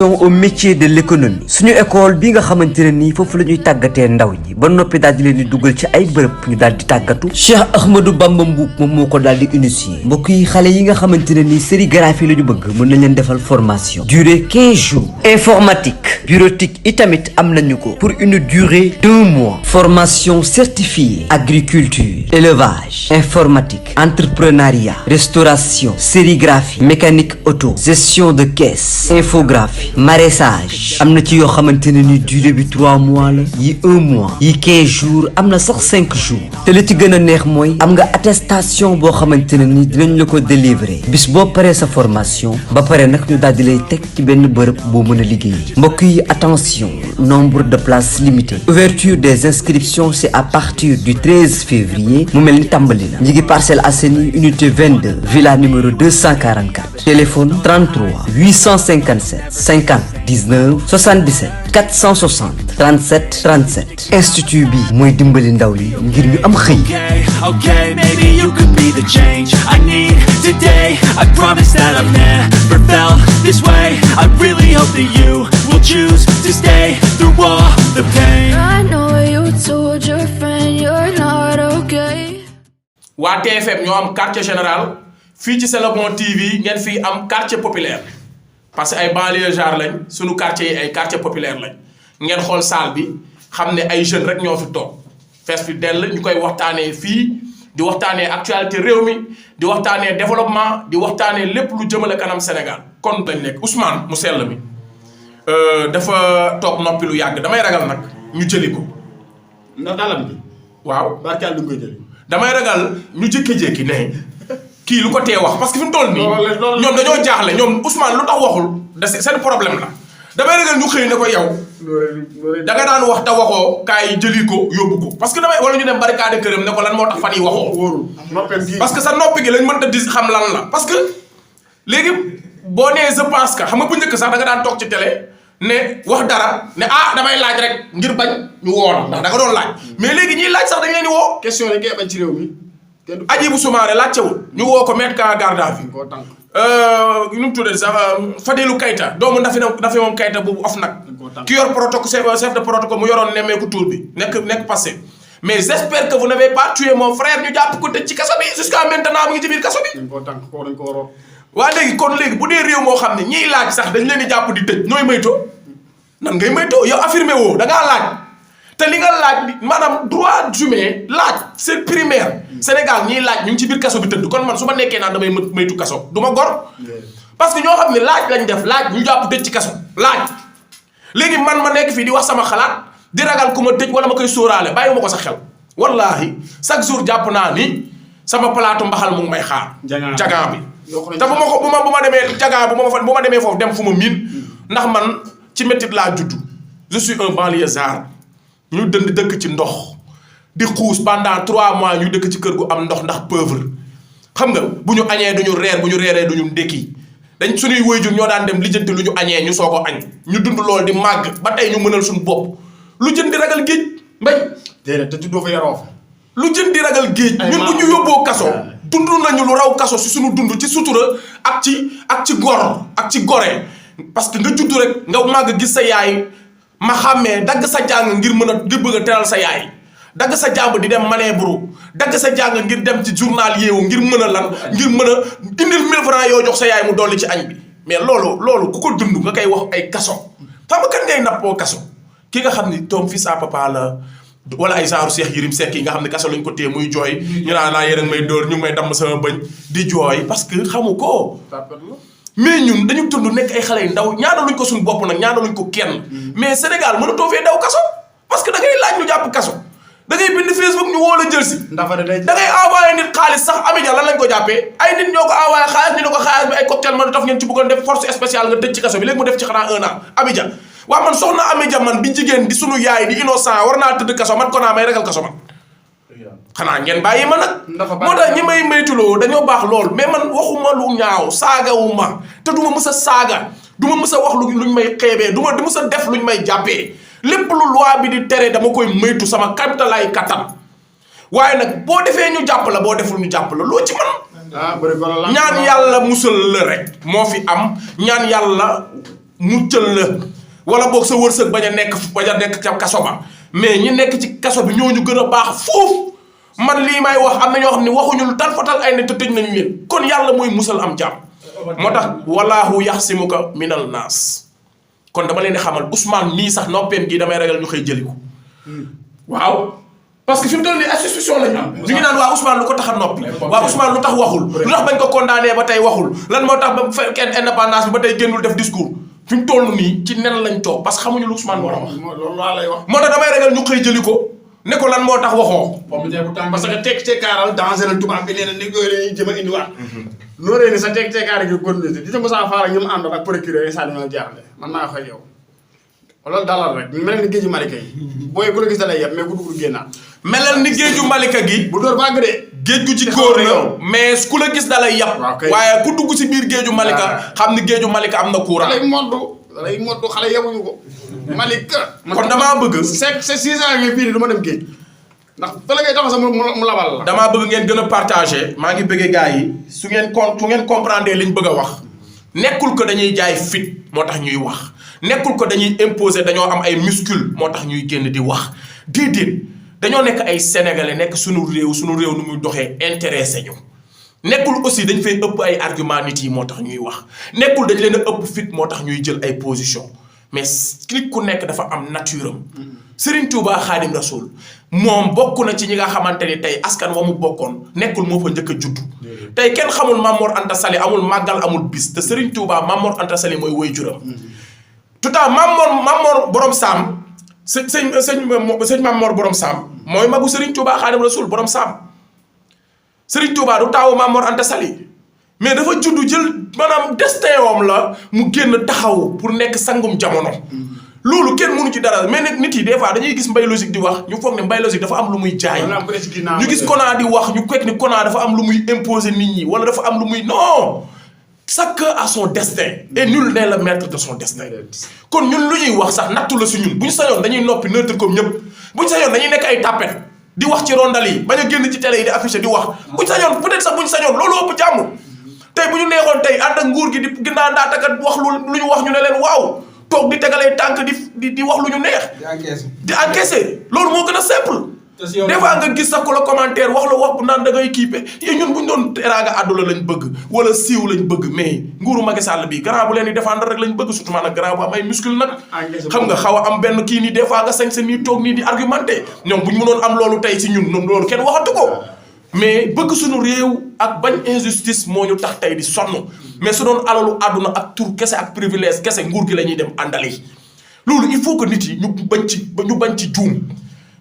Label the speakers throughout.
Speaker 1: au métier de l'économie suñu école bi nga xamantene ni fofu lañuy tagaté ndaw ñi ba nopi dal di leen di duggal ci ay bërepp ñu dal di tagatu Cheikh Ahmadou Bamba Mboup mom moko dal di initier mbokk yi xalé yi nga xamantene ni sérigraphie lañu bëgg mën nañ leen defal formation durée 15 jours informatique bureautique itamit am nañu ko pour une durée d'1 mois formation certifiée agriculture élevage informatique entrepreneuriat restauration sérigraphie mécanique auto gestion de caisse infographie maraîchage amna ci yo xamanteni ni durée bi 3 mois la yi 1 mois yi 15 jours amna sax 5 jours te li ci gëna neex moy am nga attestation bo xamanteni ni dinañ la ko délivrer bis bo paré sa formation ba paré nak ñu dal di lay tek ci benn bërëb bo mëna liggéey mbokk yi attention nombre de places limitées ouverture des inscriptions c'est à partir du 13 février mu melni tambali la ñi ngi Parcelles Assainies unité 22 villa numéro 244 téléphone 33 857 50 19 77 460 37 37 institut bi moy dimbali ndaw yi ngir ñu am xey.
Speaker 2: Okay, maybe you could be the change I need today. I promise that I've never felt this way. I really hope that you will choose to stay through all the pain.
Speaker 3: I know you told your friend you're not okay.
Speaker 4: Waa TFM ñoo am quartier général fii ci Salam TV ngeen fii am quartier populaire parce que ay banlieue genre lañ sunu quartier yi ay quartier populaire lañ ngeen xool salle bi xam ne ay jeunes rek ñoo fi toog fees fi dell ñu koy waxtaanee fii di waxtaanee actualité réew mi di waxtaanee développement di waxtaanee lépp lu jëmale kanam Sénégal kon lañ nekk Ousmane mu sell mi dafa toog noppi lu yàgg damay ragal nag ñu jëli ko.
Speaker 5: ndax dalam bi
Speaker 4: waaw
Speaker 5: barkaal du koy jëli.
Speaker 4: damay ragal ñu jékki-jékki ne kii lu ko tee wax parce que fi mu toll nii ñoom dañoo jaaxle ñoom Ousmane lu tax waxul da seen problème la damay ragal ñu xëy ne ko yow da nga daan wax te waxoo kaay jëli ko yóbbu ko parce que damay wala ñu dem barricade këram ne ko lan moo tax fan yi waxoo parce que sa noppi gi lañ mën ta di xam lan la parce que léegi boo nee je pense que xam nga bu njëkk sax da nga daan toog ci télé ne wax dara ne ah damay laaj rek ngir bañ ñu woo la ndax da nga doon laaj mais léegi ñiy laaj sax dañ leen di woo
Speaker 5: question yi ngay bañ ci réew mi
Speaker 4: Hadjibou Soumaré laajtewul ñu woo ko mettre ka garde à vue nu mu tuddee sax Fadilou Keita doomu Nafi moom Keita boobu of nag ki yor protocole chef de protocole mu yoroon nemmeeku tour bi nekk passé mais j'espère que vous n'avez pas tué mon frère ñu jàpp ko tëj ci kaso bi jusqu'à maintenant mu ngi ci biir kaso bi waa léegi kon léegi bu dee réew moo xam ne ñiy laaj sax dañ leen di jàpp di tëj nooy maytoo nan ngay maytoo yow affirmé woo da ngaa laaj te li nga laaj maanaam droit humain laaj c'est primaire Sénégal ñiy laaj ñu ngi ci biir kaso bi tëdd kon man su ma nekkee naan damay maytu kaso du ma gor parce que ñoo xam ne laaj lañ def laaj ñu jàpp tëj ci kaso laaj léegi man ma nekk fii di wax sama xalaat di ragal ku ma tëj wala ma koy sóoraale bàyyi ma ko sa xel wallahi chaque jour jàpp naa ni sama palaatu mbaxal mu ngi may xaar jagan bi te bu ma demee jagan bu ma demee foofu dem fu ma miin ndax man ci métit laa juddu je suis un banlieusard ñu dëkk ci ndox di xuus pendant 3 mois ñu dëkk ci kër gu am ndox ndax pauvre xam nga bu ñu añee duñu reer bu ñu reeree duñu ndékki dañ suñuy waajur ñoo daan dem lijjanti lu ñu añee ñu soog a añ ñu dund lool di màgg ba tey ñu mënal suñu bopp lu jën di ragal géej mbay
Speaker 5: déedéet te juddoo fa yaroo fa
Speaker 4: lu jën di ragal géej ñun bu ñu yóbboo kaso dund nañu lu raw kaso si suñu dund ci sutura ak ci gor ak ci gore parce que nga judd rek nga màgg gis sa yaay ma xàmmee dagg sa jàng ngir mën a ngir bëgg a teral sa yaay dagg sa jàng di dem manebru dagg sa jàng ngir dem ci journal yeewu ngir mën a lan ngir mën a indil 1000 francs yoo jox sa yaay mu dolli ci añ bi mais loolu ku ko dund nga koy wax ay kaso xam nga kan ngay nappoo kaso ki nga xam ni doom fils à papa la wala ay genre Cheikh Yérim Seck yi nga xam ne kaso lañ ko téye muy jooy ñu naan naa yéen a may dóor ñu ngi may damm sama bëñ di jooy parce que xamu ko mais ñun dañu tund nekk ay xale yu ndaw ñaanaluñ ko suñu bopp nag ñaanaluñ ko kenn mais Sénégal mënatoo fee daw kaso parce que da ngay laaj ñu jàpp kaso da ngay bind Facebook ñu woo la jël si da ngay envoyé nit xaalis sax Amidia lan lañ ko jàppee ay nit ñoo ko envoyé xaalis ñu ne ko xaalis bi ay cocktail man daf ngeen ci bëggoon def force spéciale nga tëj ci kaso bi léegi mu def ci xanaa 1 an Amidia waaw man soxna Amidia man bi jigéen di sunu yaay di innocent war naa tëdd kaso man konaa may ragal kaso man xanaa ngeen bàyyi ma nag moo tax ñi may maytuloo dañoo baax lool mais man waxuma lu ñaaw saagawuma te duma mës a saaga duma mës a wax luñ may xeebee duma mës a def luñ may jàppee lépp lu loi bi di tere dama koy maytu sama kamtalaay kattan waaye nag boo defee ñu jàpp la boo deful ñu jàpp la loo ci man ñaan yàlla musal la rek moo fi am ñaan yàlla muccal la wala boog sa wërsëg bañ a nekk ca kaso ba mais ñi nekk ci kaso bi ñooñu gën a baax foofu man lii may wax am na ñoo xam ne waxuñu lu tal fatal ay ne te tëj nañu leen kon yàlla mooy musal am jàmm moo tax wallahu yaxsimuka minal naas kon dama leen di xamal Ousmane mii sax noppeem gi damay ragal ñu xëy jëli ko waaw parce que fi mu toll nii institution lañu am ñu ngi naan waa Ousmane lu ko tax a noppi waa Ousmane lu tax waxul lu tax bañ ko condamné ba tey waxul lan moo tax ba fekkee indépendance bi ba tey génnul def discours fi mu toll nii ci nen lañ toog parce que xamuñu lu Ousmane war a wax
Speaker 5: loolu laa lay wax
Speaker 4: moo tax damay ragal ñu xëy jëli ko ne ko lan moo tax waxoo
Speaker 5: parce que teg teekaaral danger la tubaab bi nee na ni yooyu lañuy jëm a indiwaat nooree ni sa teg teekaar gi continué di sa Moussa Fall ak ñu mu àndoon ak procureur yi saa dañoo jaaxle man naa wax ak yow loolu dalal rek mel ni géeju Malika yi booy ku la gis da lay yeb mais ku dugg génnaat
Speaker 4: melal ni géeju Malika gi
Speaker 5: bu door bàgg de
Speaker 4: géej gu ci góor la mais ku la gis da lay yab waaye ku dugg si biir géeju Malika xam ni géeju Malika am na courant
Speaker 5: da lay moddu xale yebuñu ko Malika
Speaker 4: kon damaa bëgg
Speaker 5: c'est 6 ans nga fii du ma dem géej ndax fa la ngay taxaw sax mu labal la
Speaker 4: damaa bëgg ngeen gën a partager maa ngi bëggee gars yi su ngeen comprendre liñ bëgg a wax nekkul ko dañuy jaay fit moo tax ñuy wax nekkul ko dañuy imposer dañoo am ay muscule moo tax ñuy génn di wax déedéet dañoo nekk ay sénégalais nekk suñu réew nu muy doxee intéressé ñu nekkul aussi dañ fay ëpp ay argument nit yi moo tax ñuy wax nekkul dañ leen a ëpp fit moo tax ñuy jël ay position mais nit ku nekk dafa am nature am Serigne Touba Khadim Rasoul moom bokk na ci ñi nga xamante ni tey askan wa mu bokkoon nekkul moo fa njëkk a juddu tey kenn xamul Mamor Anta Sali amul màggal amul bis te Serigne Touba Mamor Anta Sali mooy waajuram tout à Mamor borom Saam sëñ Mamor borom Saam mooy magu Serigne Touba Khadim Rasoul borom Saam Serigne Touba du taawu Mamor Anta Sali mais dafa juddu jël maanaam destin wam la mu génn taxaw pour nekk sangum jamono loolu kenn mënu ci dara mais nit yi des fois dañuy gis mbay logique di wax ñu foog ne mbay logique dafa am lu muy jaay ñu gis kona di wax ñu kwek ni kona dafa am lu muy imposer nit ñi wala dafa am lu muy non chacun a son destin et nul n'est le maître de son destin kon ñun lu ñuy wax sax nattu la su ñun bu ñu sañoon dañuy noppi neutre comme ñëpp bu ñu sañoon dañuy nekk ay tapet di wax ci rondal yi bañ a génn ci télé yi di affiché di wax bu ñu sañoon peut-être sax bu ñu sañoon loolu ëpp jàmm tey bu ñu neexoon tey ànd ak nguur gi di ginnaaw ndaatakat wax lu ñu wax ñu ne leen waaw toog di tegalee tànk di wax lu ñu neex di encaissé loolu moo gën a simple des fois nga gis sax ku la commentaire wax la wax bu naan da ngay kiipe yéen ñun bu ñu doon teraanga àdduna lañ bëgg wala siiw lañ bëgg mais nguuru Macky Sall bi grand bu leen di défendre rek lañ bëgg surtout maanaam grand bu am ay muscle nag xam nga xaw a am benn kii nii des fois nga sañ sa nii toog nii di argumenté ñoom bu ñu mënoon am loolu tey si ñun loolu kenn waxatu ko mais bëgg suñu réew ak bañ injustice moo ñu tax tey di sonn mais su doon alalu àdduna ak tur kese ak privilège kese nguur gi la ñuy dem àndali loolu il faut que nit yi ñu bañ ci juum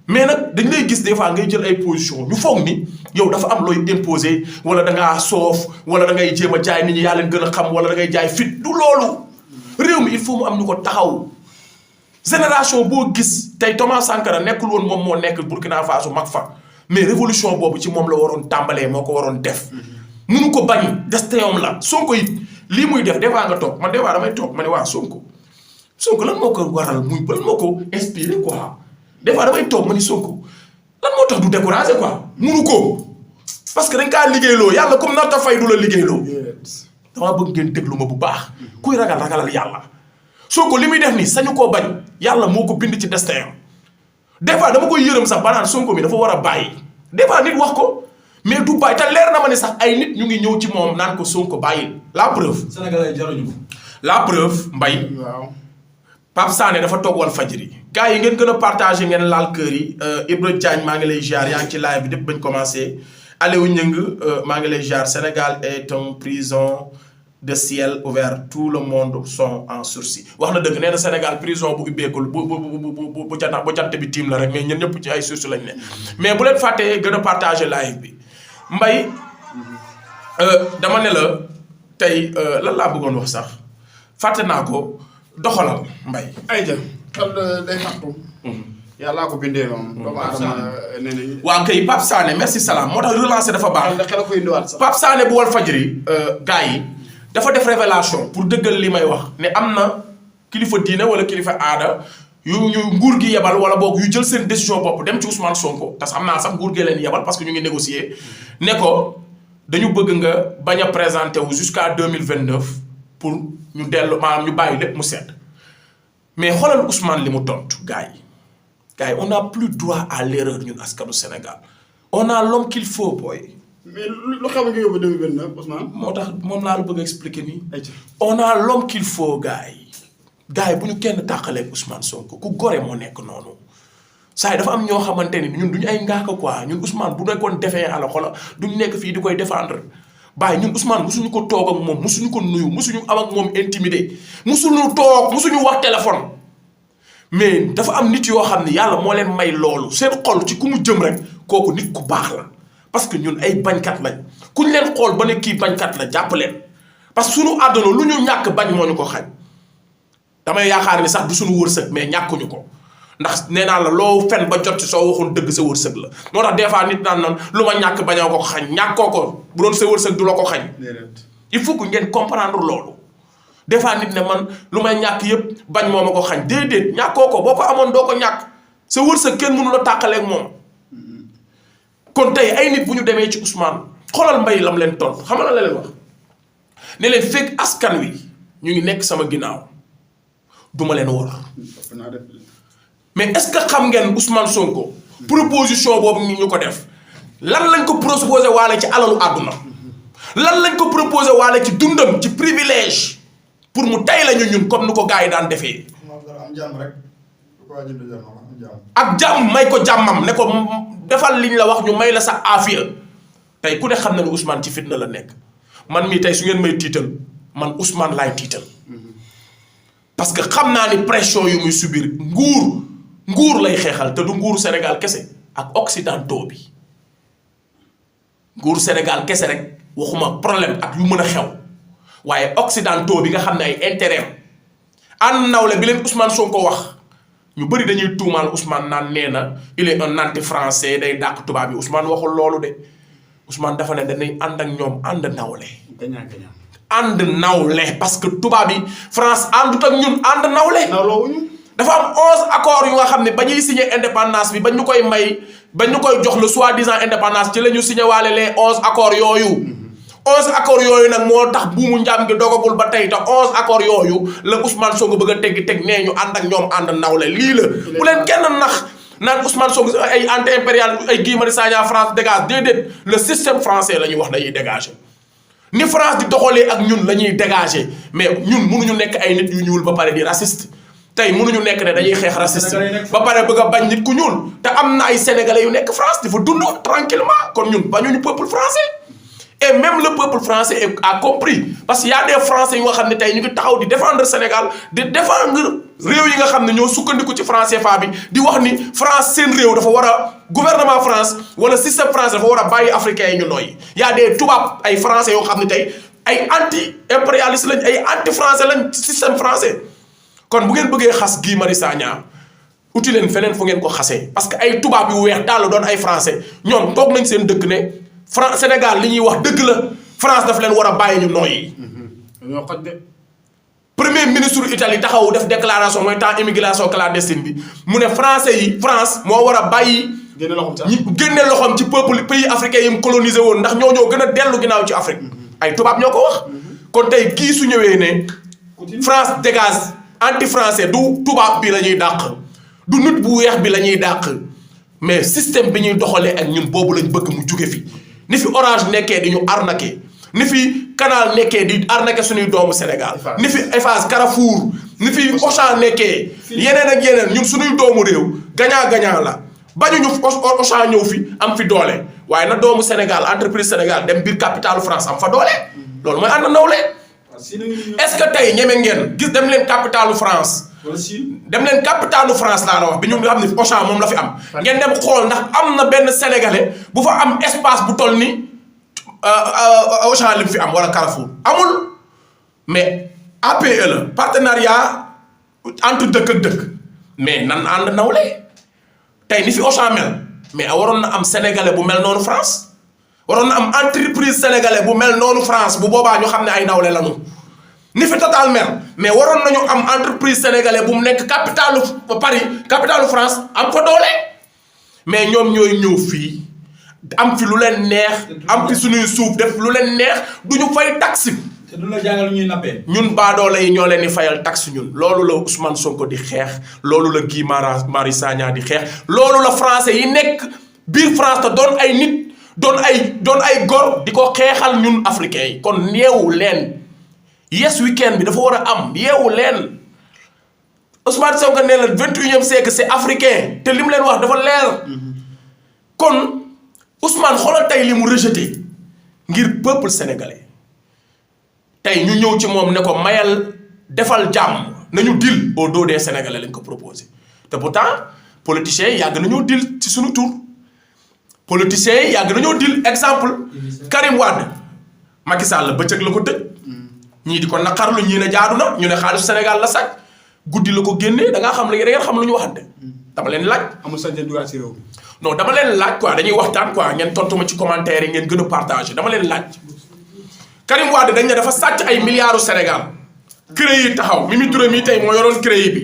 Speaker 4: mais nag dañ lay gis des fois ngay jël ay position ñu foog ni yow dafa am looy imposer wala da ngaa soof wala da ngay jéem a jaay nit ñi yaa leen gën a xam wala da ngay jaay fit du loolu réew mi il faut mu am ñu ko taxaw génération boo gis tey Thomas Sankara nekkul woon moom moo nekk Burkina Faso mag fa mais révolution boobu ci moom la waroon tàmbalee moo ko waroon def munu ko bañ destin la Sonko it lii muy def des fois nga toog man des fois damay toog ma ne waa Sonko lan moo ko waral lan moo ko inspiré quoi des fois damay toog ma ni Sonko lan moo tax du découragé quoi munu ko parce que dañ kaa liggéeyloo yàlla comme narta fay du la liggéeyloo dama bëgg ngeen déglu ma bu baax kuy ragalal yàlla Sonko li muy def nii sañu koo bañ yàlla moo ko bind ci destin am des fois dama koy yërëm sax ba naan Sonko mi dafa war a bàyyi des fois nit wax ko mais du bàyyi te leer na ma ne sax ay nit ñu ngi ñëw ci moom naan ko Sonko bàyyi la preuve
Speaker 6: Sénégalais jaruñu ko
Speaker 4: la preuve mbay
Speaker 5: waaw
Speaker 4: Pape Sané dafa toog Walfadjri gars yi ngeen gën a partagé ngeen laal kër yi Ibra Diagne maa ngi lay ziar yaa ngi ci live bi depuis bañ commencé Aliou Ñëng maa ngi lay ziar Sénégal est une prison de ciel ouvert tout le monde sont en sursis wax na dëgg nee na Sénégal prison bu ubbeekul bu jant bi tiim la rek mais ñun ñëpp ci ay sursis lañ ne mais bu leen fàttee gën a partagé live bi Mbaye dama ne la tey lan laa bëggoon wax sax fàtte naa ko doxalal Mbaye
Speaker 5: ay jël xel day fàttu yàllaa ko bindee noonu doomu aadama nee nañ
Speaker 4: waa kay Pape Sané merci Salam moo tax relancer dafa baax
Speaker 5: xel ko indiwaat sax
Speaker 4: Pape Sané bu Walfadjri gars yi dafa def révélation pour dëggal li may wax ne am na kilifa diine wala kilifa aada yu nguur gi yebal wala boog yu jël seen décision bopp dem ci Ousmane Sonko te xam naa sax nguur gee leen yebal parce que ñu ngi négocier ne ko dañu bëgg nga bañ a présenter wu jusqu'à 2029 pour ñu dellu maanaam ñu bàyyi lépp mu sedd mais xoolal Ousmane li mu tontu gars yi on n'a plus droit à l'erreur ñun askanu Sénégal on a l'homme qu'il faut boy.
Speaker 5: mais lu xam nga yóbbu 2029 Ousmane.
Speaker 4: moo tax moom laa la bëgg a expliquer nii. on a l'homme qu'il faut gars yi bu ñu kenn tàqaleeg Ousmane Sonko ku gore moo nekk noonu saa yi dafa am ñoo xamante ni ñun duñu ay ngaaka quoi ñun Ousmane bu nekkoon defee ala xola duñu nekk fii di koy défendre bàyyi ñun Ousmane musuñu ko toog ak moom musuñu ko nuyu musuñu am ak moom intimidé musuñu toog musuñu wax téléphone mais dafa am nit yoo xam ne yàlla moo leen may loolu seen xol ci ku mu jëm rek kooku nit ku baax la parce que ñun ay bañkat lañ kuñ leen xool ba ne kii bañkat la jàpp leen parce que suñu àdduna lu ñu ñàkk bañ moo ñu ko xañ damay yaakaar ni sax du suñu wërsëg mais ñàkkuñu ko ndax nee naa la loo fen ba jot ci soo waxoon dëgg sa wërsëg la moo tax des fois nit naan nan lu ma ñàkk bañoo ko xañ ñàkkoo ko bu doon sa wërsëg du la ko xañ il faut que ngeen comprendre loolu des fois nit ne man lu may ñàkk yëpp bañ moo ma ko xañ déedéet ñàkkoo ko boo ko amoon doo ko ñàkk sa wërsëg kenn mënu la tàqaleeg moom kon tey ay nit bu ñu demee ci Ousmane xoolal mbay lam leen tontu xam nga la leen wax ne leen fekk askan wi ñu ngi nekk sama ginnaaw duma leen wor mais est-ce que xam ngeen Ousmane Sonko proposition boobu ni ñu ko def lan lañ ko proposé waale ci alalu àdduna lan lañ ko proposé waale ci dundam ci privilège pour mu tay lañu ñun comme ni ko gars yi daan defee ak jàmm may ko jàmmam ne ko defal liñ la wax ñu may la sa aafiya tey ku ne xam na ne Ousmane ci fitna la nekk man mii tey su ngeen may tiital man Ousmane laay tiital parce que xam naa ni pression yu muy subir nguur lay xeexal te du nguuru Sénégal kese ak occidentaux bi nguuru Sénégal kese rek waxuma problème ak yu mën a xew waaye occidentaux bi nga xam ne ay intérêt ànd nawle bi leen Ousmane Sonko wax ñu bëri dañuy tuumaal Ousmane naan nee na il est un anti français day dàq tubaab bi Ousmane waxul loolu de Ousmane dafa ne dañuy ànd ak ñoom ànd nawle ànd nawle parce que tubaab bi France àndut ak ñun ànd nawle dafa am 11 accords yu nga xam ne ba ñuy signé indépendance bi ba ñu koy may ba ñu koy jox le soi-disant indépendance ci la ñu signé waale les 11 accords yooyu 11 accords yooyu nag moo tax buumu njaam gi dogagul ba tey te 11 accords yooyu la Ousmane Sonko bëgg a teg nee ñu ànd ak ñoom ànd nawle lii la bu leen kenn nax naan Ousmane Sonko ay anti impérial ay Guy Marius Sagna France dégage déedéet le système français la ñuy wax dañuy dégager ni France di doxalee ak ñun la ñuy dégager mais ñun mënuñu nekk ay nit yu ñuul ba pare di raciste tey mënuñu nekk ne dañuy xeex raciste ba pare bëgg a bañ nit ku ñuul te am na ay sénégalais yu nekk France di fa dund tranquillement kon ñun bañuñu peuple français et même le peuple français a compris parce que y a des français yu nga xam ne tey ñu ngi taxaw di défendre Sénégal di défendre réew yi nga xam ne ñoo sukkandiku ci franc CFA bi di wax ni France seen réew dafa war a gouvernement France wala système français dafa war a bàyyi africains yi ñu nooy y a des tubaab ay français yoo xam ne tey ay anti impérialiste lañ ay anti français lañ ci système français kon bu ngeen bëggee xas Guy Marius Sagna uti leen feneen fu ngeen ko xasee parce que ay tubaab yu weex daal doon ay français ñoom toog nañ seen dëkk ne France Sénégal li ñuy wax dëgg la France daf leen war a bàyyi ñu nooyi.
Speaker 5: ñoo xoj de.
Speaker 4: premier ministre Italie taxaw def déclaration mooy temps immigration clandestine bi mu ne français yi France moo war a bàyyi. génne loxoom ci peuple pays africain yi mu colonisé woon ndax ñoo gën a dellu ginnaaw ci Afrique. ay tubaab ñoo ko wax. kon tey kii su ñëwee ne. France dégage anti français du tubaab bi la ñuy dàq. du nit bu weex bi la ñuy dàq. mais système bi ñuy doxalee ak ñun boobu lañ bëgg mu jóge fi. ni fi Orange nekkee di ñu arnaqué ni fi Canal nekkee di arnaqué suñuy doomu Sénégal ni fi Eiffage Carrefour ni fi Auchan nekkee yeneen ak yeneen ñun suñuy doomu réew gagnant la bañuñu Auchan ñëw fi am fi doole waaye na doomu Sénégal entreprise Sénégal dem biir capitale France am fa doole loolu mooy ànd nawle est-ce que tey ñeme ngeen gis dem leen capitale France dem leen capitale France laa la wax bi ñu nga xam ne Auchan moom la fi am ngeen dem xool ndax am na benn sénégalais bu fa am espace bu toll ni Auchan li mu fi am wala Carrefour amul mais APE la partenariat entre dëkk ak dëkk mais nan ànd nawle tey ni fi Auchan mel mais waroon na am sénégalais bu mel noonu France waroon na am entreprise sénégalais bu mel noonu France bu boobaa ñu xam ne ay nawle lañu ni fi Total mel mais waroon nañu am entreprise sénégalais bu mu nekk capitalu Paris capitalu France am fa doole mais ñoom ñooy ñëw fii am fi lu leen neex am fi suñuy suuf def lu leen neex du ñu fay taxe
Speaker 6: te du la jàngal ñuy nappee.
Speaker 4: ñun baadoole yi ñoo leen di fayal taxe ñun loolu la Ousmane Sonko di xeex loolu la Guy Marius Sagna di xeex loolu la français yi nekk biir France te doon ay nit doon ay gor di ko xeexal ñun africains yi kon yeewu leen yes weekend bi dafa war a am yeewu leen Ousmane Sonko nee la 21e siècle c'est africain te li mu leen wax dafa leer kon Ousmane xoolal tey li mu rejeté ngir peuple sénégalais tey ñu ñëw ci moom ne ko mayal defal jàmm nañu dil au dos des sénégalais lañ ko proposé te pourtant politiciens yi yàgg nañoo dil ci suñu tur politiciens yi yàgg nañoo dil exemple Karim Wade Macky Sall bëccëg la ko tëj ñii di ko naqarlu ñii ne jaadu na ñu ne xaalisu Sénégal la sàcc guddi la ko génnee da ngaa xam la da ngeen xam lu ñu waxante dama leen laaj.
Speaker 5: amul sañ dugaat si réew mi.
Speaker 4: non dama leen laaj quoi dañuy waxtaan quoi ngeen tontu ma ci commentaire yi ngeen gën a partagé dama leen laaj. Karim Wade dañ ne dafa sàcc ay milliards Sénégal CREI yi taxaw Mimi Touré mii tey moo yoroon CREI bi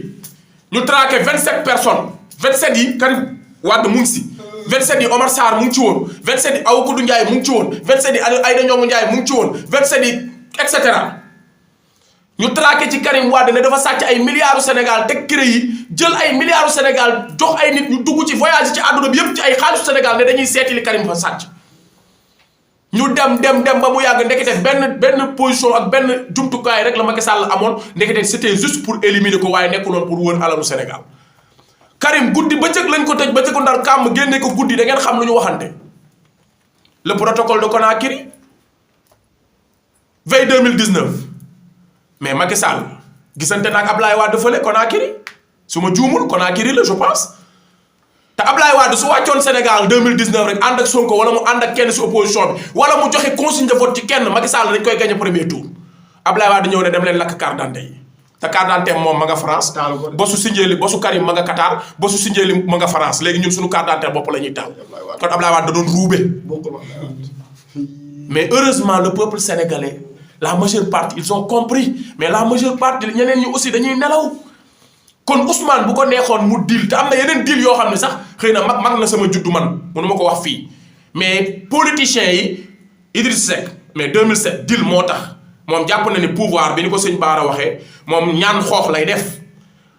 Speaker 4: ñu traqué 27 personnes 27 yi Karim Wade mu ngi si 27 yi Omar Sarr mu ngi ci woon 27 yi Aoukoudou Ndiaye mu ngi ci woon 27 yi Aïda Ndiongue Ndiaye mu ngi ci woon 27 yi et cetera ñu traqué ci Karim Wade ne dafa sàcc ay milliards Sénégal teg CREI yi jël ay milliards Sénégal jox ay nit ñu dugg ci voyage ci àdduna bi yëpp ci ay xaalisu Sénégal ne dañuy seeti li Karim fa sàcc. ñu dem ba mu yàgg ndekete benn position ak benn jumtukaay rek la Macky Sall amoon ndekete c'était juste pour éliminer ko waaye nekkuloon pour wër alalu Sénégal Karim guddi bëccëg lañ ko tëj bëccëgu ndar kàmm génne ko guddi da ngeen xam lu ñu waxante le protocole de Conakry veille 2019 mais Macky Sall gisante naag Ablaye Wade fële Conakry su ma juumul Conakry la je pense te Ablaye Wade su wàccoon Sénégal 2019 rek ànd ak Sonko wala mu ànd ak kenn si opposition bi wala mu joxe consigne de vote ci kenn Macky Sall dañ koy gagné premier tour Ablaye Wade ñëw ne dem leen lakk carte d'identité yi te carte d'identité moom ma nga France bosu Sindiély bosu Karim ma nga Qatar bosu Sindiély ma nga France léegi ñun suñu carte d'identité bopp la ñuy taal kon Ablaye Wade da doon ruube mais heureusement le peuple sénégalais la majeure partie ils ont compris mais la majeure partie ñeneen ñi aussi dañuy nelaw kon Ousmane bu ko neexoon mu deal te am na yeneen deal yoo xam ne sax xëy na mag na sama juddu man mënu ma ko wax fii mais politiciens yi Idriss Seck mais 2007 deal moo tax moom jàpp na ni pouvoir bi ni ko sëñ Bara waxee moom ñaan xoox lay def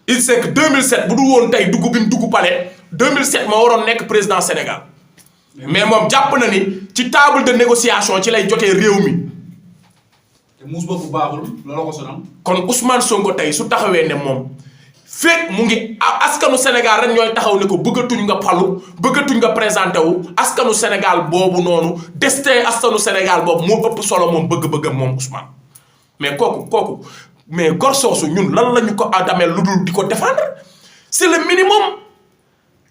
Speaker 4: Idriss Seck 2007 bu dul woon tey dugg bi mu dugg palais 2007 moo waroon nekk président Sénégal mais moom jàpp na ni ci table de négociation ci lay jotee réew mi.
Speaker 6: te muus boobu baaxul looloo ko sonal.
Speaker 4: kon Ousmane Sonko tey su taxawee ne moom. fekk mu ngi askanu Sénégal rek ñooy taxaw ne ko bëggatuñ nga palu bëggatuñ nga présenté wu askanu Sénégal boobu noonu destin askanu Sénégal boobu moo ëpp solo moom bëgg-bëggam moom Ousmane mais kooku mais gor soosu ñun lan la ñu ko adamee lu dul di ko défendre c'est le minimum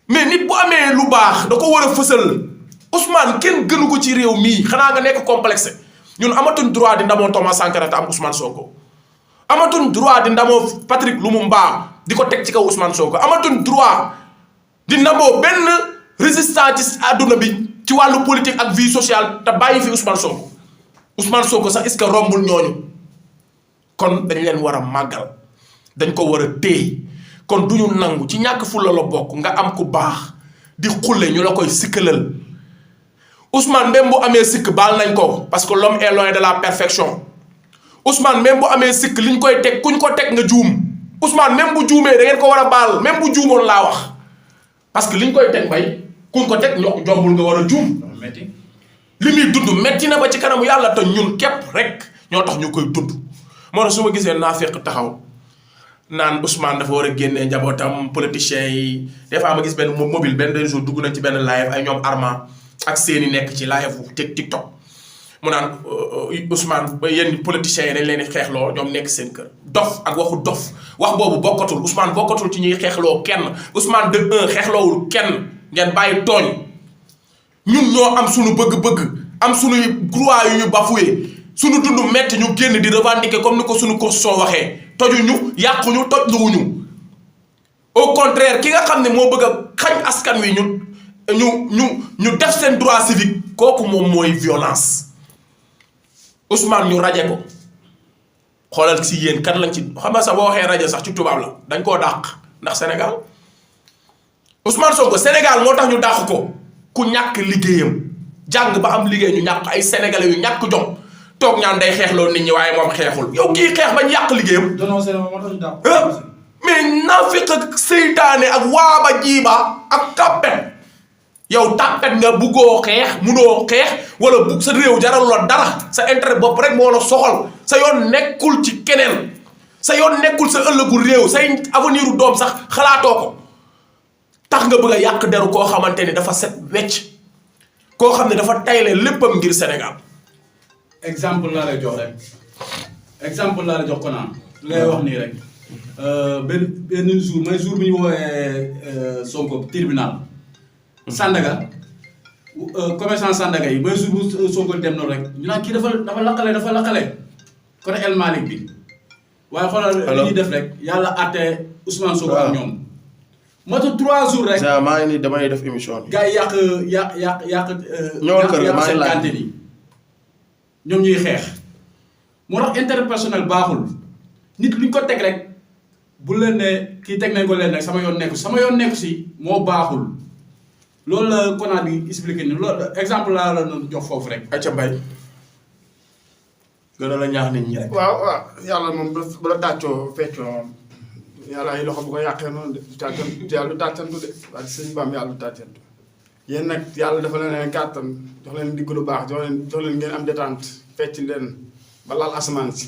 Speaker 4: mais nit bu amee lu baax da ko war a fësal Ousmane kenn gënu ko ci réew mii xanaa nga nekk complexe ñun amatuñ droit di ndamoo Thomas Sankara te am Ousmane Sonko amatuñ droit di ndamoo Patrick Lumumba di ko teg ci kaw Ousmane Sonko amatuñ droit di ndamoo benn résistant ci àdduna bi ci wàllu politique ak vie sociale te bàyyi fi Ousmane Sonko sax est-ce que rombul ñooñu kon dañ leen war a màggal dañ ko war a téye kon du ñu nangu ci ñàkk fulla la bokk nga am ku baax di xulle ñu la koy sikkalal Ousmane même bu amee sikk baal nañ ko parce que l'homme est loin de la perfection Ousmane même bu amee sikk liñ koy teg kuñ ko teg nga juum Ousmane même bu juumee da ngeen ko war a baal même bu juumoon laa wax parce que liñ koy teg bay kuñ ko teg ñoo jombul nga war a juum metti li muy dund metti na ba ci kanamu yàlla te ñun képp rek ñoo tax ñu koy dund moo tax su ma gisee naa fekk taxaw naan Ousmane dafa war a génnee njabootam politiciens yi des fois ma gis benn mobile benn jour dugg nañ ci benn live ay ñoom Arma ak seeni nekk ci live bu TikTok mu naan Ousmane ba yenn politiciens yi dañ leen di xeexloo ñoom nekk seen kër dof ak waxu dof wax boobu bokkatul Ousmane bokkatul ci ñuy xeexloo kenn Ousmane de un xeexloowul kenn ngeen bàyyi tooñ ñun ñoo am suñu bëgg-bëgg am suñuy droit yu ñu bafoué suñu dund metti ñu génn di revendiquer comme ni ko suñu constitution waxee tojuñu yàquñu tojluwuñu au contraire ki nga xam ne moo bëgg a xañ askan wi ñu def seen droit civique kooku moom mooy violence Ousmane ñu raje ko xoolal si yéen kan lañ ci xam nga sax boo waxee rajo sax ci tubaab la dañ koo dàq ndax Sénégal Ousmane Sonko Sénégal moo tax ñu dàq ko ku ñàkk liggéeyam jàng ba am liggéey ñu ñàkk ay sénégalais yu ñàkk jom toog ñaan day xeexloo nit ñi waaye moom xeexul yow kii xeex bañ yàq liggéeyam mais naafiq ak seytaane ak waaba jiiba ak tàppet yow tàppet nga buggoo xeex munoo xeex wala bu sa réew jaral la dara sa intérêt bopp rek moo la soxal sa yoon nekkul ci keneen sa yoon nekkul sa ëllëgu réew say avenir u doom sax xalaatoo ko tax nga bëgg a yàq deru koo xamante ni dafa set wecc koo xam ne dafa tayle léppam ngir Sénégal.
Speaker 6: exemple laa lay jox rek exemple laa lay jox Kona lay wax nii rek benn jour bi ñu woowee Sonko tribunal Sandaga commerçant Sandaga yi mooy jour bu Sonko dem noonu rek ñu naan kii dafa lakkale côté El Malick bi waaye xoolal li ñuy def rek yàlla àtte Ousmane Sonko ak ñoom matu 3 jours rek
Speaker 7: maa ngi nii damay def émission bi
Speaker 6: gars yi yàq
Speaker 7: ñëwal kër maa ngi laaj
Speaker 6: ni ñoom ñuy xeex moo tax interpersonnel baaxul nit luñ ko teg rek bu leen ne kii teg nañ ko leen rek sama yoon nekku si moo baaxul loolu la Kona di expliqué ni loolu exemple laa la doon jox foofu rek
Speaker 4: acca mbay gën a la ñaax nit ñi rek
Speaker 5: waaw yàlla moom bu la tàccoo feccoo moom yàlla ay loxo bu ko yàqee noonu de yàlla du tàccantu de waaye sëñ Bam yàlla du tàccantu yéen nag yàlla dafa leen kàttan jox leen digg lu baax jox leen ngeen am détente fecc leen ba laal asamaan si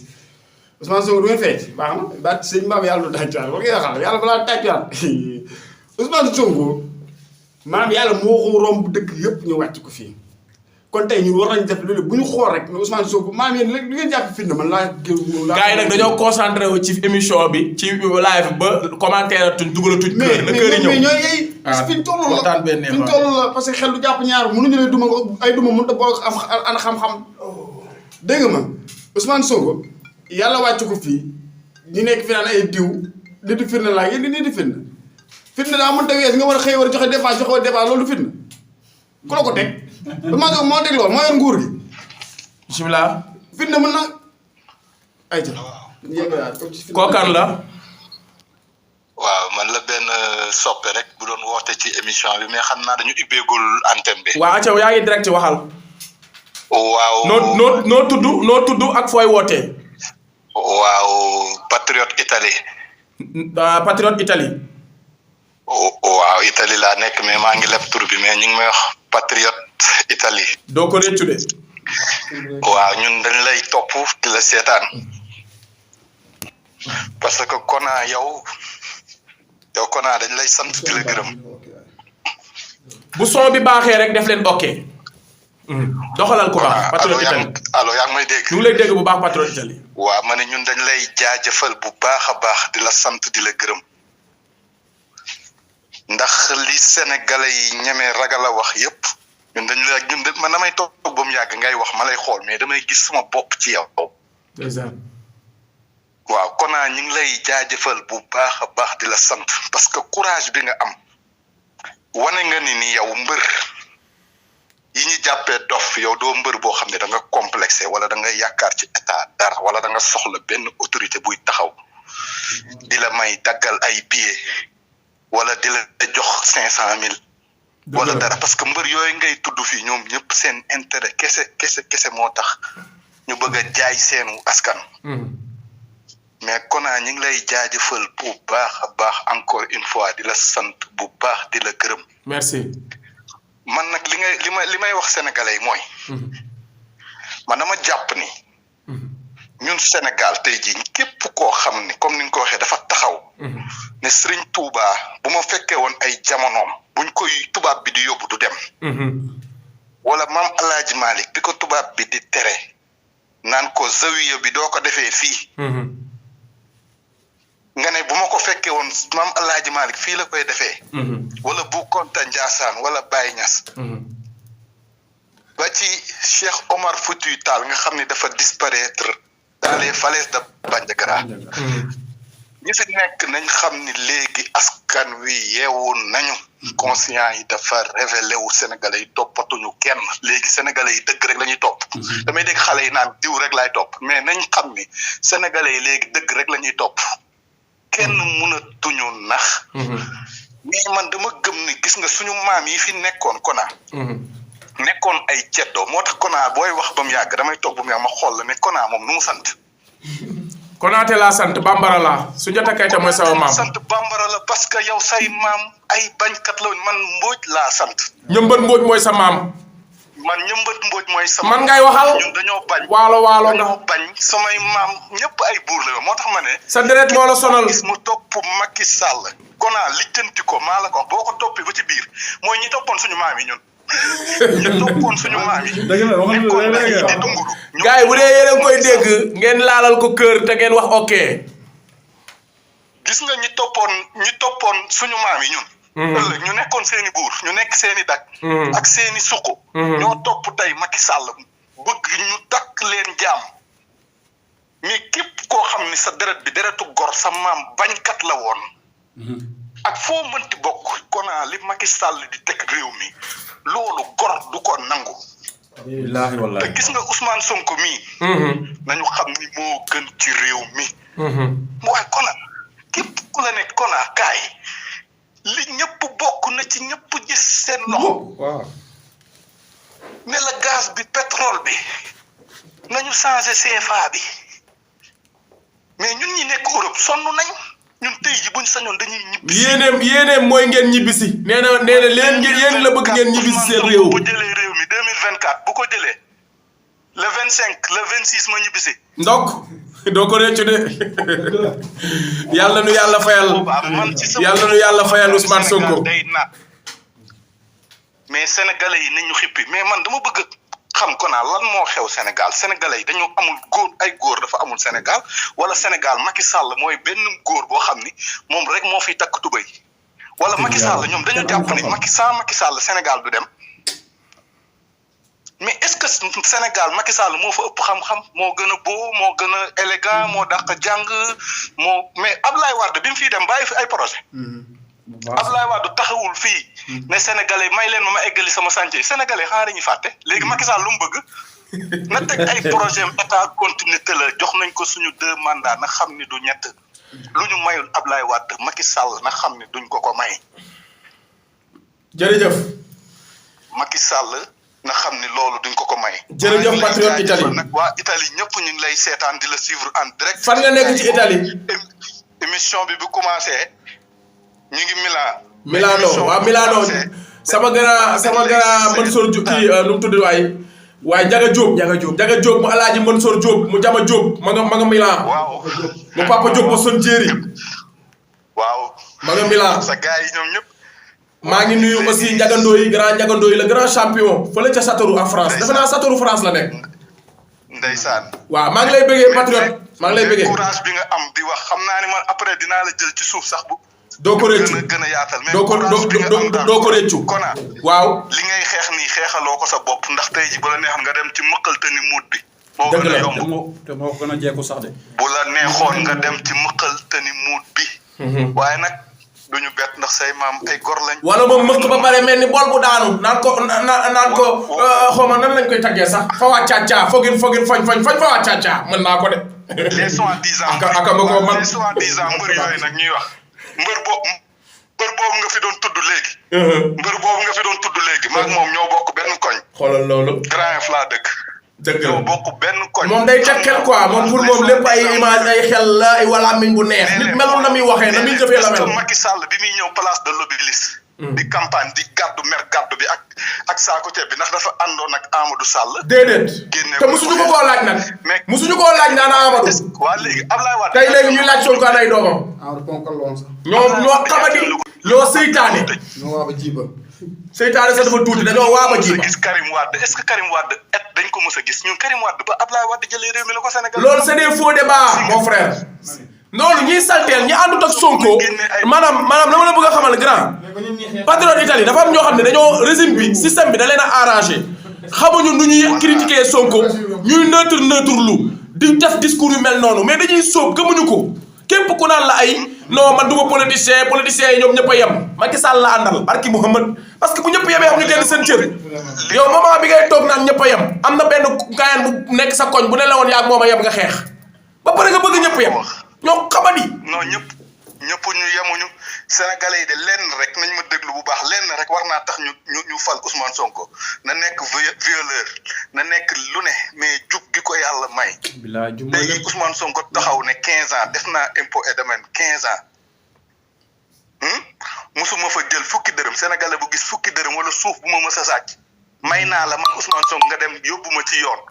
Speaker 5: Ousmane Sonko du ngeen fecc baax na ba sëñ Bam yàlla du tàccuwaat ba ngeen xam yàlla balaa tàccuwaat Ousmane Sonko maanaam yàlla moo ko romb dëkk yëpp ñu wàcc ko fii kon tey ñun war nañ def loolu bu ñu xool rek ne Ousmane Sonko maanaam yéen léegi lu ngeen jàpp fitna man laa
Speaker 4: gars yi nag dañoo concentré wu ci émission bi ci live ba commentaire tuñ dugalatuñ kër na kër yi ñëw
Speaker 5: mais ñooy yey fi ñu toll la parce que xel du jàpp ñaar mënuñu lay duma ay duma mënut a boole am ana xam-xam dégg nga ma Ousmane Sonko yàlla wàcc ko fii ñu nekk fi naan ay diw di di firnde laa yéen di firnde fitna daa mënta wees nga war a xëy war a joxe dépense loolu fitna ku la ko teg Ousmane Sonko moo teg loolu moo yor nguur gi
Speaker 4: bismillah
Speaker 5: fitna mën na ay ca
Speaker 4: kookan la
Speaker 8: waaw man la benn soppe rek bu doon woote ci émission bi mais xam naa dañu ubbeegul antenne bi
Speaker 4: waaw acca yaa ngi direct waxal
Speaker 8: waaw
Speaker 4: noo tudd ak fooy wootee
Speaker 8: waaw patriote Italie
Speaker 4: patriote Italie
Speaker 8: waaw Italie laa nekk mais maa ngi leb tur bi mais ñu ngi may wax patriote Italie
Speaker 4: doo ko réccu de
Speaker 8: waaw ñun dañ lay topp di la seetaan parce que Kona yow Kona dañ lay sant di la gërëm
Speaker 4: bu son bi baaxee rek def leen ok doxalal ku baax patriote Italie
Speaker 8: allo yaa ngi may dégg
Speaker 4: ñu ngi lay dégg bu baax patriote Italie
Speaker 8: waaw ma ne ñun dañ lay jaajëfal bu baax a baax di la sant di la gërëm ndax li sénégalais yi ñemee ragal a wax yépp ñun man damay toog ba mu yàgg ngay wax ma lay xool mais damay gis sama bopp ci yow waaw Kona ñu ngi lay jaajëfal bu baax a baax di la sant parce que courage bi nga am wane nga ni yow mbër yi ñu jàppee dof yow doo mbër boo xam ne da nga complexé wala da nga yaakaar ci état dara wala da nga soxla benn autorité buy taxaw di la may daggal ay billets wala di la jox 500,000 wala dara parce que mbër yooyu ngay tudd fii ñoom ñëpp seen intérêt kese moo tax ñu bëgg a jaay seenu askan mais Kona ñu ngi lay jaajëfal bu baax a baax encore une fois di la sant bu baax di la gërëm
Speaker 4: merci
Speaker 8: man nag li may wax sénégalais yi mooy man dama jàpp ni ñun Sénégal tey jii képp koo xam ni comme ni nga ko waxee dafa taxaw ne Serigne Touba bu ma fekkee woon ay jamonoom buñ koy tubaab bi di yóbbu du dem wala maam Alaaji Malick bi ko tubaab bi di tere naan ko zawiya bi doo ko defee fii nga ne bu ma ko fekkee woon maam Alaaji Malick fii la koy defee wala bu Konta Ndiassane wala Baye Niass ba ci Cheikh Omar Foutiyou Tall nga xam ne dafa disparaître dans les falaises de Bandiagara ñi fi nekk nañ xam ni léegi askan wi yeewu nañu conscient yi dafa révélé wu sénégalais yi toppatuñu kenn léegi sénégalais yi dëgg rek la ñuy topp damay dégg xale yi naan diw rek laay topp mais nañ xam ni sénégalais yi léegi dëgg rek la ñuy topp kenn mënatuñu nax mais man dama gëm ni gis nga suñu maam yi fi nekkoon Kona nekkoon ay ceddo moo tax kona booy wax ba mu yàgg damay toog ba mu yàgg ma xool la mais kona moom nu mu sant.
Speaker 4: Konaté laa sant bambara laa Soundiata Keita mooy sama maam.
Speaker 8: sant bambara la parce que yow say maam ay bañkat la man Mbodj laa sant.
Speaker 4: ñëmbat Mbodj mooy sa maam.
Speaker 8: man ñëmbat Mbodj mooy sama.
Speaker 4: man ngay waxal
Speaker 8: ñun dañoo bañ.
Speaker 4: waalo nga
Speaker 8: dañoo bañ samay maam ñëpp ay buur la moo tax ma ne.
Speaker 4: sa deret moo la sonal.
Speaker 8: gis mu topp Macky Sall. kona lijjanti ko maa la ko wax boo ko toppee ba ci biir mooy ñi toppoon suñu maam yi ñun. ñu toppoon suñu maam yi. nekkoon na yi di dunguru.
Speaker 4: gars yi bu dee yéen a ngi koy dégg ngeen laalal ko kër te ngeen wax ok.
Speaker 8: gis nga ñi toppoon suñu maam yi ñun. ëllëg ñu nekkoon seeni buur ñu nekk seeni dak. ak seeni suqu. ñoo topp tey Macky Sall bëgg ñu takk leen jaam. mais képp koo xam ni sa deret bi deretu gor sa maam bañkat la woon. ak foo mënti bokk kona li Macky Sall di teg réew mi loolu gor du ko nangu.
Speaker 6: wallaahi wallaahi
Speaker 8: te gis nga Ousmane Sonko mii. nañu xam ni moo gën ci réew mi. waaye kona képp ku la nekk kona kaay li ñëpp bokk na ci ñëpp gis seen loxo.
Speaker 4: waaw.
Speaker 8: ne la gaz bi pétrole bi nañu changé CFA bi mais ñun ñi nekk Europe sonn nañ. ñun tey ji buñ sañoon dañuy ñibbisi.
Speaker 4: yéeneem mooy ngeen ñibbisi. nee na leen yéen la bëgg ngeen ñibbisi seen réew.
Speaker 8: bu jëlee réew mi 2024 bu ko jëlee le 25 le 26 ma ñibbisi.
Speaker 4: ndok doo ko réccu de yàlla nu yàlla fayal yàlla nu yàlla fayal Ousmane Sonko.
Speaker 8: day naat mais sénégalais yi nañ ñu xippi mais man dama bëgg xam ko naa lan moo xew Sénégal sénégalais yi dañoo amul góor ay góor dafa amul Sénégal wala Sénégal Macky Sall mooy benn góor boo xam ni moom rek moo fiy takk tubay wala Macky Sall ñoom dañoo jàpp ni Macky Sall Sénégal du dem mais est-ce que Sénégal Macky Sall moo fa ëpp xam-xam moo gën a beau moo gën a élégant moo dàq jàng moo mais Ablaye Wade bi mu fiy dem bàyyi fi ay projet Ablaye Wade taxawul fii ne sénégalais may leen ma eggali sama chantier sénégalais xanaa dañuy fàtte léegi Macky Sall lu mu bëgg na teg ay projet état continuité la jox nañ ko suñu 2 mandats na xam ni du ñett lu ñu mayul Ablaye Wade Macky Sall na xam ni duñ ko may.
Speaker 4: jërëjëf.
Speaker 8: Macky Sall na xam ni loolu duñ ko may.
Speaker 4: jërëjëf patriote Italie
Speaker 8: nag waa Italie ñëpp ñu ngi lay seetaan di la suivre en direct.
Speaker 4: fan nga nekk ci Italie.
Speaker 8: émission bi bu commencé. ñu ngi
Speaker 4: Milano sama grand Mansour kii nu mu tudd waaye Njaga Diop mu alaaji Mansour Diop mu Jama Diop ma nga Milan.
Speaker 8: waaw
Speaker 4: mu Papa Diop ba son jéeri.
Speaker 8: waaw
Speaker 4: ma nga Milan.
Speaker 8: sa gars yi ñoom ñëpp.
Speaker 4: maa ngi nuyu aussi Njaga Ndoye le grand champion fële ca Châteauroux en France defe naa Châteauroux France la nekk.
Speaker 8: ndeysaan.
Speaker 4: waaw maa ngi lay bëggee patriote maa ngi lay bëggee.
Speaker 8: courage bi nga am di wax xam naa ni man après dinaa la jël ci suuf sax bu.
Speaker 4: doo ko réccu
Speaker 8: gën a yaatal mais
Speaker 4: doo ko réccu
Speaker 8: kona
Speaker 4: waaw
Speaker 8: li ngay xeex nii xeexaloo ko sa bopp ndax tey ji bu la neexoon nga dem ci mëqaltani muut bi moo gën a yomb
Speaker 6: te moo gën a jeeku sax de
Speaker 8: bu la neexoon nga dem ci mëqaltani muut bi waaye nag duñu bett ndax say maam ay gor lañ
Speaker 4: wala moom mëq ba pare mel ni bol bu daanu naan ko xawma nan lañ koy taggee sax fa waa càccaa fogin fañ fa waa càccaa mën naa ko de
Speaker 8: les soi-disant mbër yooyu nag ñuy wax mbër boobu nga fi doon tudd léegi. mbër boobu nga fi doon tudd léegi. maag moom ñoo bokk benn koñ.
Speaker 4: xoolal loolu.
Speaker 8: Grand F laa dëkk.
Speaker 4: dëgg la
Speaker 8: ñoo bokk benn koñ.
Speaker 4: moom day teg xel quoi moom pour moom lépp ay image ay xel la ay walaamin bu neex. nit melul na muy waxee na muy jëfee la mel.
Speaker 8: Macky Sall bi muy ñëw place de l'Obélisque. di campagne di gàddu bi ak saako ceeb bi ndax dafa àndoon ak Amadou Sall.
Speaker 4: déedéet te musuñu ko koo laaj nag.
Speaker 8: mais
Speaker 4: musuñu koo laaj naan Amadou.
Speaker 8: waa léegi Ablaye Wade.
Speaker 4: tey léegi ñu laaj Sonko ay doomam. ñoo xamadi ñoo seytaane. seytaane sax dafa tuuti dañoo waaba jiiba.
Speaker 8: gis Karim Wade est-ce que Karim Wade dañ ko mës a gis ñun Karim Wade ba Ablaye Wade jëlee réew mi la ko Sénégal.
Speaker 4: loolu c'est des faux débats mon frère. noonu ñiy salteel ñi àndut ak Sonko maanaam dama la bëgg a xamal grand patriote Italie dafa am ñoo xam ne dañoo régime bi système bi da leen a arrangé xamuñu nu ñuy critiquer Sonko ñuy neutre lu di def discours yu mel noonu mais dañuy sóob gëmuñu ko képp ku naan la ay non man duma politicien yi ñoom ñëpp a yem Macky Sall la àndal barki Mouhamad parce que bu ñëpp yemee xam ñu génn seen cër yow moment bi ngay toog naan ñëpp a yem am na benn gaayan bu nekk sa koñ bu ne la woon yaag moom a yem nga xeex ba pare nga bëgg ñëpp yem ñoo xamadi.
Speaker 8: non ñëpp ñu yemuñu sénégalais yi de lenn rek nañ ma déglu bu baax lenn rek war naa tax ñu fal Ousmane Sonko na nekk violeur na nekk lu ne mais jub gi ko yàlla may. léegi Ousmane Sonko taxaw ne 15 ans def naa impôt et domaine 15 ans. musuma fa jël fukki dërëm sénégalais bu gis fukki dërëm wala suuf bu ma mës a sàcc may naa la man Ousmane Sonko nga dem yóbbu ma ci yoon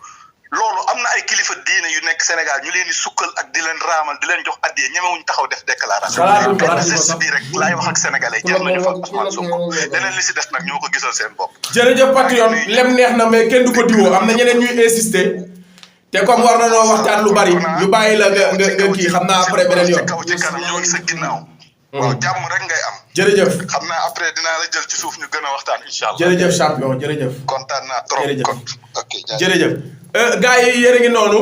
Speaker 8: loolu am na ay kilifa diine yu nekk Sénégal ñu leen di sukkal ak di leen raamal di leen jox addiya ñemewuñ taxaw def déclaration. benn geste bi rek laay wax ak sénégalais jar nañu fa Ousmane Sonko leneen li si des nag ñoo ko gisal seen bopp.
Speaker 4: jërëjëf patriote lem neex na mais kenn du ko diwoo am na ñeneen ñuy insister te comme war na noo waxtaan lu bari ñu bàyyi la nga kii xam naa après beneen yoon.
Speaker 8: kaw ci kanam ñoo ngi sa ginnaaw. waaw jàmm rek ngay am.
Speaker 4: jërëjëf
Speaker 8: xam naa après dinaa la jël ci suuf ñu gën a waxtaan incha allah.
Speaker 4: jërëjëf champion jërëjëf.
Speaker 8: kontaan naa trop ok
Speaker 4: jërëjëf. gars yi yéen a ngi noonu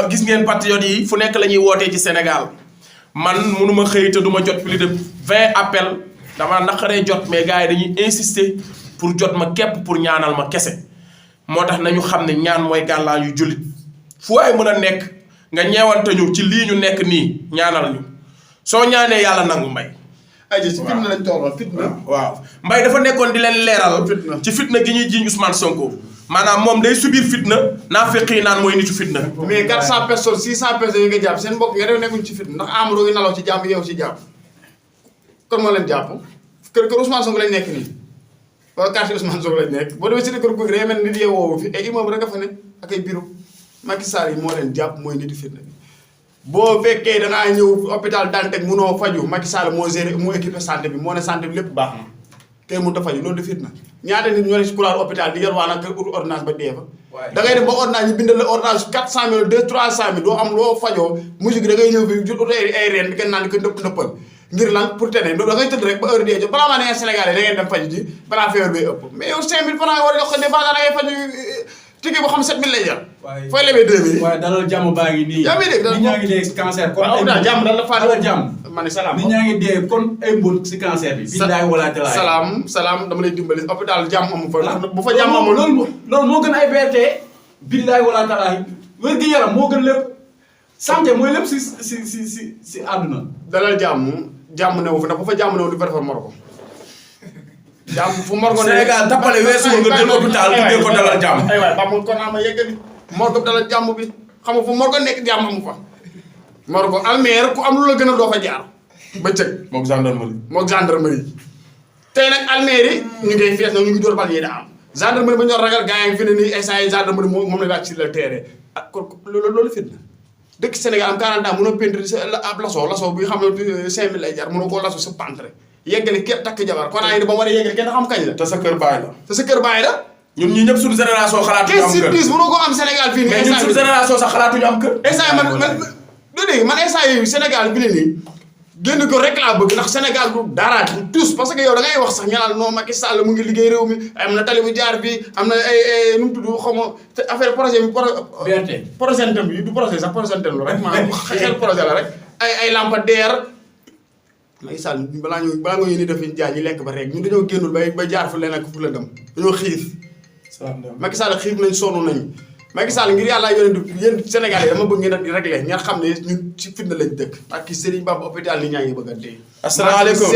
Speaker 4: gis ngeen patriotes yi fu nekk la ñuy wootee ci Sénégal man mënuma xëy te du ma jot plus de 20 appels dama naqaree jot mais gars yi dañuy insister pour jot ma képp pour ñaanal ma kese moo tax nañu xam ne ñaan mooy gàllaa yu jullit fu waay mën a nekk nga ñeewante ñu ci lii ñu nekk nii ñaanal ñu soo ñaanee yàlla nangu mbay.
Speaker 5: ay ci fitna lañ tolloo fitna.
Speaker 4: waaw mbay dafa nekkoon di leen leeral. ci fitna gi ñuy jiiñ Ousmane Sonko. maanaam moom day subir fitna naa fekk yi naan mooy nitu fitna.
Speaker 5: mais 400 personnes 600 personnes yi nga jàpp seen mbokk nga def nekkuñ ci fitna ndax Amadou ngi nalaw ci jàmm yow ci jàmm kon moo leen jàpp kër Ousmane Sonko lañ nekk nii wala quartier Ousmane Sonko lañ nekk boo demee si kër Gouye day mel nit yee woowu fi ay immeuble rek a fa ne ak ay bureau Macky Sall yi moo leen jàpp mooy nitu fitna bi boo fekkee dangaa ñëw hôpital Dantec munoo faju Macky Sall moo géré moo équipé santé bi moo ne santé bi lépp baax na tey mënut a faju loolu de fitna ñaata nit ñoo ne si couloir hôpital di yor waa nag ut ordonnance ba dee fa da ngay dem ba ordonnance ñu bindal la ordonnance 400 000 300 000 doo am loo fajoo musique da ngay ñëw fi jot ay reen di kenn naan di ko nëppal ngir lan pour tene da ngay tëdd rek ba heure dee jot balaa maa ne Sénégal yi da ngeen dem faju ji balaa feebar bay ëpp mais yow 5000 francs war a jox ko dépense da ngay faju tigi boo xam 7000 lay jar fooy lebee 2000
Speaker 6: waaye dalal jàmm baa ngi nii
Speaker 5: yaa ngi dégg
Speaker 6: nit ñaa ngi dee si cancer kon
Speaker 5: jàmm dal la faat
Speaker 6: jàmm
Speaker 5: ma ne salaam
Speaker 6: nit ñaa ngi dee kon ay mbóot si cancer bi billaay wala talaay
Speaker 5: salaam dama lay dimbali hôpital jàmm amu fa bu fa jàmm amul
Speaker 6: loolu moo gën ay BRT billaay wala talaay wér gi yaram moo gën lépp santé mooy lépp si àdduna
Speaker 5: dalal jàmm newu fa ndax bu fa jàmm newu du fa defar Morgo jàmm fu Morgo
Speaker 4: Sénégal tappale weesu nga jël hôpital tuddee ko dalal jàmm
Speaker 5: ay waay ba mu ko naa ma yeggali Morgo dalal jàmm bi xam nga fu Morgo nekk jàmm amu fa Morgo almeer ku am lu la gën a doo fa jaar bëccëg
Speaker 4: moog gendarmerie
Speaker 5: tey nag almeer yi ñu ngi fees nag ñu ngi door bal yi da am gendarmerie ba ñoo ragal gars yi fi ne nii instant yi gendarmerie moom la wàcc ci le terrain ak kon loolu fit na dëkk Sénégal am 40 ans mënoo peintre ab laso bi xam ne 5000 lay jar mënoo koo laso sa pantre yeggale kenn takk jabar kon ay ba mu war a yeggale kenn xam kañ la
Speaker 4: te sa kër baay la ñun ñi ñëpp suñu génération xalaatuñu am kër
Speaker 5: 10 mënoo ko am Sénégal fii nii
Speaker 4: mais ñun suñu génération sax xalaatuñu am kër
Speaker 5: instant man instant yi Sénégal bi ne nii génn ko rek laa bëgg ndax Sénégal du dara du tous parce que yow da ngay wax sax ñaanal non Macky Sall mu ngi liggéey réew mi am na tali bu jaar bi am na ay nu mu tudd xaw ma affaire projet bi projet bi du projet sax projet lu rek maanaam xel projet la rek ay lampadaire Macky Sall balaa nga ñu ni def ñu jaay ñu lekk ba rek ñun dañoo génnul ba jaar fu leen ak fu la dem dañoo xiif Macky Sall xiif nañ sonn nañ Macky Sall ngir yàlla yéen Sénégal yi dama bëgg ngeen di régler ngeen xam ne ñun ci fitna lañ dëkk ak ki Serigne Bamba hôpital ni ñaa ngi bëgg a dee.
Speaker 4: asalaamaaleykum